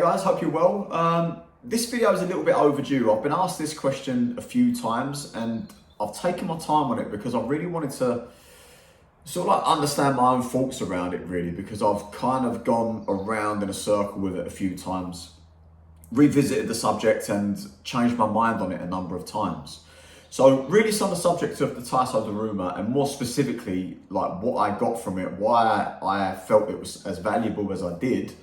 guys, hope you're well. This video is a little bit overdue. I've been asked this question a few times and I've taken my time on it because I really wanted to sort of like understand my own thoughts around it really, because I've kind of gone around in a circle with it a few times, revisited the subject and changed my mind on it a number of times. So really it's on the subject of the Taiso Daruma, and more specifically like what I got from it, why I felt it was as valuable as I did.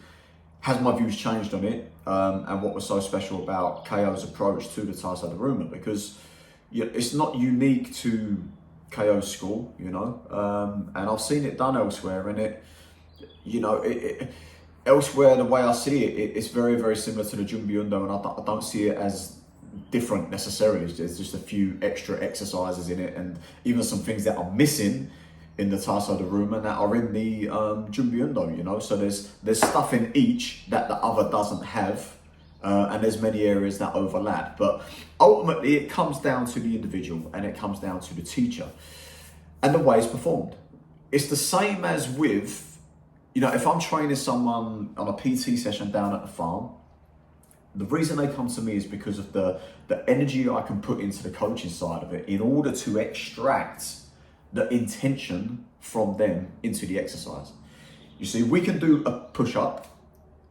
Has my views changed on it, and what was so special about KO's approach to the Taiso Daruma? Because it's not unique to KO's school, and I've seen it done elsewhere, and elsewhere the way I see it, it's very, very similar to the Junbyundo, and I don't see it as different necessarily. There's just a few extra exercises in it, and even some things that are missing in the Taiso Daruma that are in the Junbyundo, so there's stuff in each that the other doesn't have, and there's many areas that overlap, but ultimately it comes down to the individual and it comes down to the teacher and the way it's performed. It's the same as with, if I'm training someone on a PT session down at the farm, the reason they come to me is because of the energy I can put into the coaching side of it in order to extract the intention from them into the exercise. You see, we can do a push-up,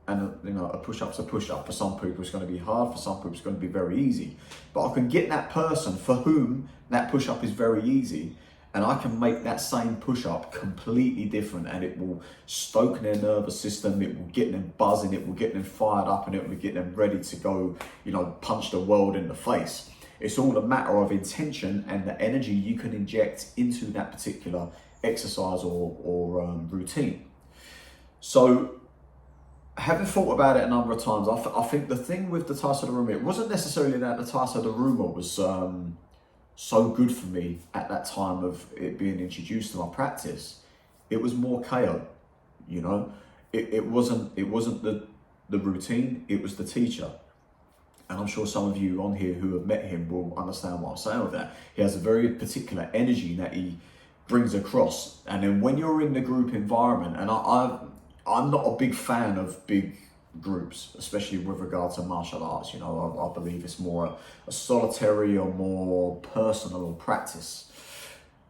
and a push-up's a push-up. For some people it's going to be hard, for some people it's going to be very easy. But I can get that person for whom that push-up is very easy, and I can make that same push-up completely different, and it will stoke their nervous system, it will get them buzzing, it will get them fired up, and it will get them ready to go, punch the world in the face. It's all a matter of intention and the energy you can inject into that particular exercise or routine. So, having thought about it a number of times, I think the thing with the Taiso Daruma, it wasn't necessarily that the Taiso Daruma was so good for me at that time of it being introduced to my practice. It was more KO, It wasn't the routine, it was the teacher. And I'm sure some of you on here who have met him will understand what I'm saying with that. He has a very particular energy that he brings across. And then when you're in the group environment, and I'm not a big fan of big groups, especially with regard to martial arts. I believe it's more a solitary or more personal practice.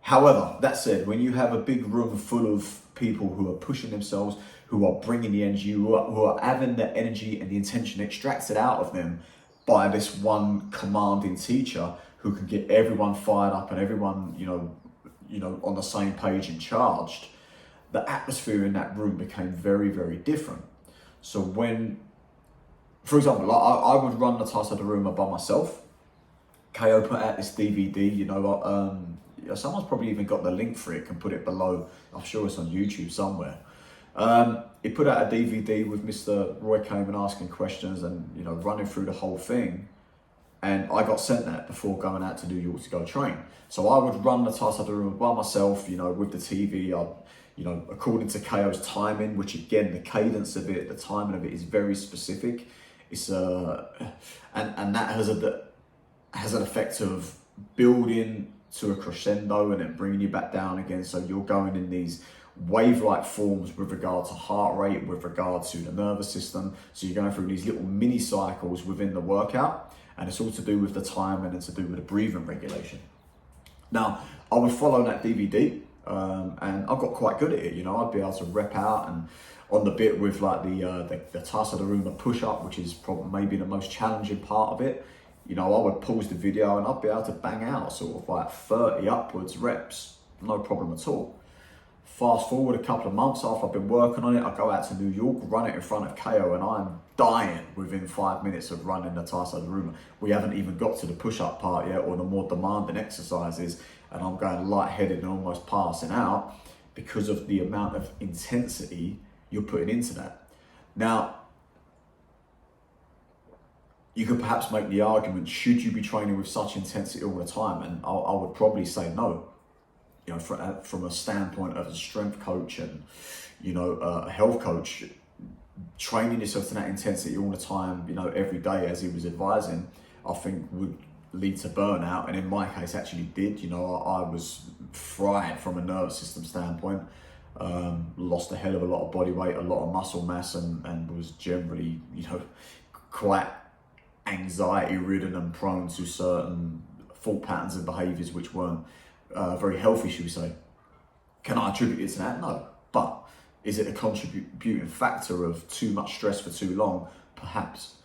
However, that said, when you have a big room full of people who are pushing themselves, who are bringing the energy, who are having the energy and the intention extracted out of them by this one commanding teacher who can get everyone fired up and everyone, on the same page and charged, the atmosphere in that room became very, very different. So when, for example, I would run the Taiso Daruma by myself. KO put out this DVD, someone's probably even got the link for it, can put it below. I'm sure it's on YouTube somewhere. He put out a DVD with Mr. Roy Kamen asking questions and, running through the whole thing. And I got sent that before going out to New York to go train. So I would run the Taiso Daruma by myself, with the TV. According to KO's timing, which again, the cadence of it, the timing of it is very specific. It's and that has an effect of building to a crescendo and then bringing you back down again. So you're going in these wave-like forms with regard to heart rate, with regard to the nervous system. So you're going through these little mini cycles within the workout, and it's all to do with the timing and to do with the breathing regulation. Now, I would follow that DVD, and I got quite good at it. I'd be able to rep out and on the bit with like the Taiso Daruma push-up, which is probably maybe the most challenging part of it. I would pause the video and I'd be able to bang out sort of like 30 upwards reps, no problem at all. Fast forward a couple of months after I've been working on it, I go out to New York, run it in front of KO, and I'm dying within 5 minutes of running the Taiso Daruma. We haven't even got to the push-up part yet, or the more demanding exercises, and I'm going lightheaded and almost passing out because of the amount of intensity you're putting into that. Now, you could perhaps make the argument, should you be training with such intensity all the time? And I would probably say no. From a standpoint of a strength coach and, a health coach, training yourself to that intensity all the time, every day, as he was advising, I think would lead to burnout. And in my case, actually did. I was fried from a nervous system standpoint. lost a hell of a lot of body weight, a lot of muscle mass, and was generally, quite anxiety ridden and prone to certain thought patterns and behaviours which weren't very healthy, should we say. Can I attribute it to that? No. But is it a contributing factor of too much stress for too long? Perhaps.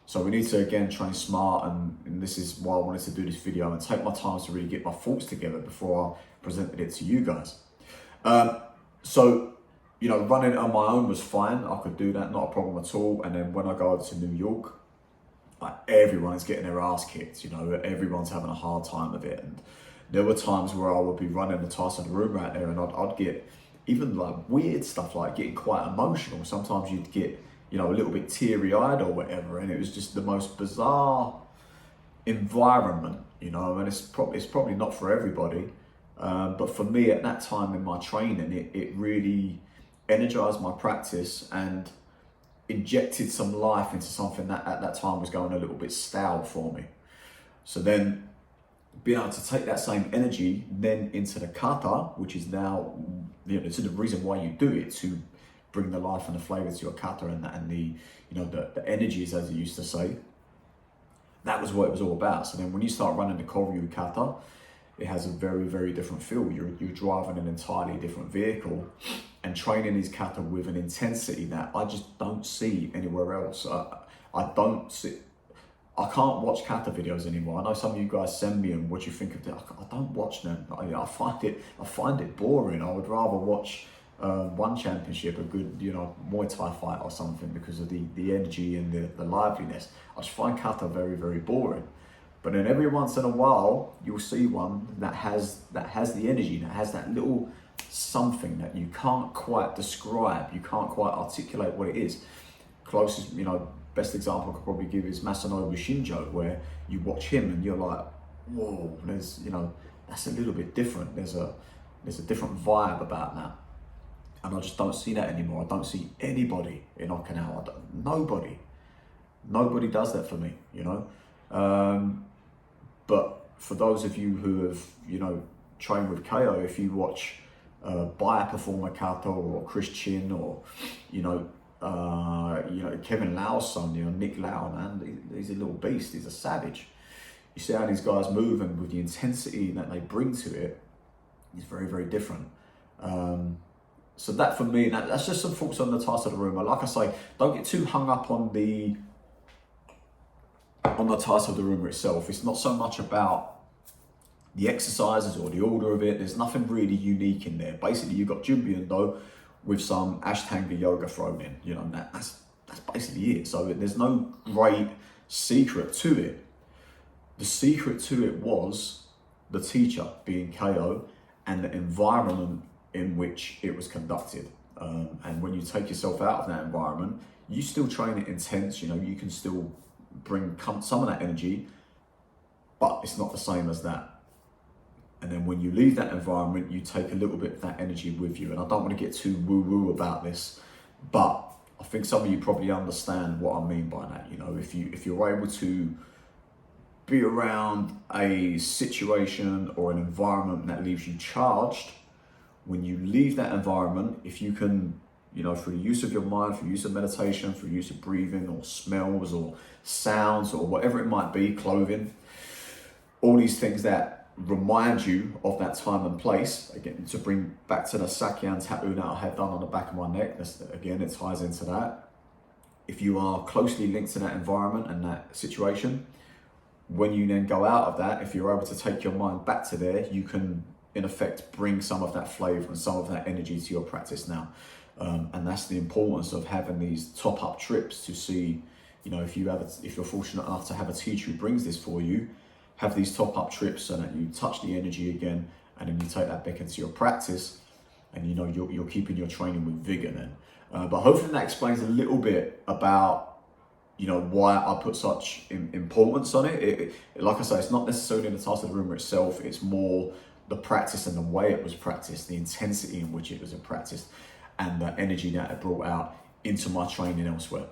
So we need to, again, train smart, and this is why I wanted to do this video and take my time to really get my thoughts together before I presented it to you guys. So, running it on my own was fine. I could do that, not a problem at all. And then when I go over to New York, like, everyone's getting their ass kicked, everyone's having a hard time of it. And there were times where I would be running the Taiso Daruma out there, and I'd get even like weird stuff, like getting quite emotional. Sometimes you'd get, a little bit teary-eyed or whatever, and it was just the most bizarre environment, and it's probably not for everybody. But for me at that time in my training, it really energized my practice and injected some life into something that at that time was going a little bit stale for me. So then being able to take that same energy then into the kata, which is now, it's the reason why you do it, to bring the life and the flavor to your kata and the energies, as you used to say. That was what it was all about. So then when you start running the Koryu kata, it has a very, very different feel. You're driving an entirely different vehicle and training these kata with an intensity that I just don't see anywhere else. I can't watch kata videos anymore. I know some of you guys send me and what you think of them. I don't watch them. I find it boring. I would rather watch one championship, a good Muay Thai fight or something, because of the energy and the liveliness. I just find kata very, very boring. But then every once in a while, you'll see one that has the energy, that has that little something that you can't quite describe, you can't quite articulate what it is. Closest, best example I could probably give is Masanobu Shinjo, where you watch him and you're like, whoa, there's, that's a little bit different. There's a different vibe about that. And I just don't see that anymore. I don't see anybody in Okinawa. Nobody does that for me, But for those of you who have, trained with KO, if you watch Baya Performer Kata or Chris Chin or, Kevin Lau's son, Nick Lau, man, he's a little beast. He's a savage. You see how these guys move, and with the intensity that they bring to it, it's very, very different. So that for me, that's just some thoughts on the Taiso Daruma. Like I say, don't get too hung up on the Taiso Daruma itself. It's not so much about the exercises or the order of it. There's nothing really unique in there. Basically, you've got Junbyo with some Ashtanga yoga thrown in. That's basically it. So there's no great secret to it. The secret to it was the teacher, being KO, and the environment in which it was conducted. And when you take yourself out of that environment, you still train it intense. You can still bring some of that energy, but it's not the same as that. And then when you leave that environment, you take a little bit of that energy with you. And I don't want to get too woo-woo about this, but I think some of you probably understand what I mean by that. If you're able to be around a situation or an environment that leaves you charged, when you leave that environment, if you can, through the use of your mind, through use of meditation, through use of breathing or smells or sounds or whatever it might be, clothing, all these things that remind you of that time and place, again, to bring back to the Sakyan tattoo that I have done on the back of my neck, it ties into that. If you are closely linked to that environment and that situation, when you then go out of that, if you're able to take your mind back to there, you can, in effect, bring some of that flavor and some of that energy to your practice now. And that's the importance of having these top-up trips to see, if you're fortunate enough to have a teacher who brings this for you, have these top-up trips so that you touch the energy again, and then you take that back into your practice, and you're keeping your training with vigor then. But hopefully that explains a little bit about why I put such importance on it. Like I say, it's not necessarily the Taiso Daruma itself, it's more the practice and the way it was practiced, the intensity in which it was practiced, and the energy that it brought out into my training elsewhere.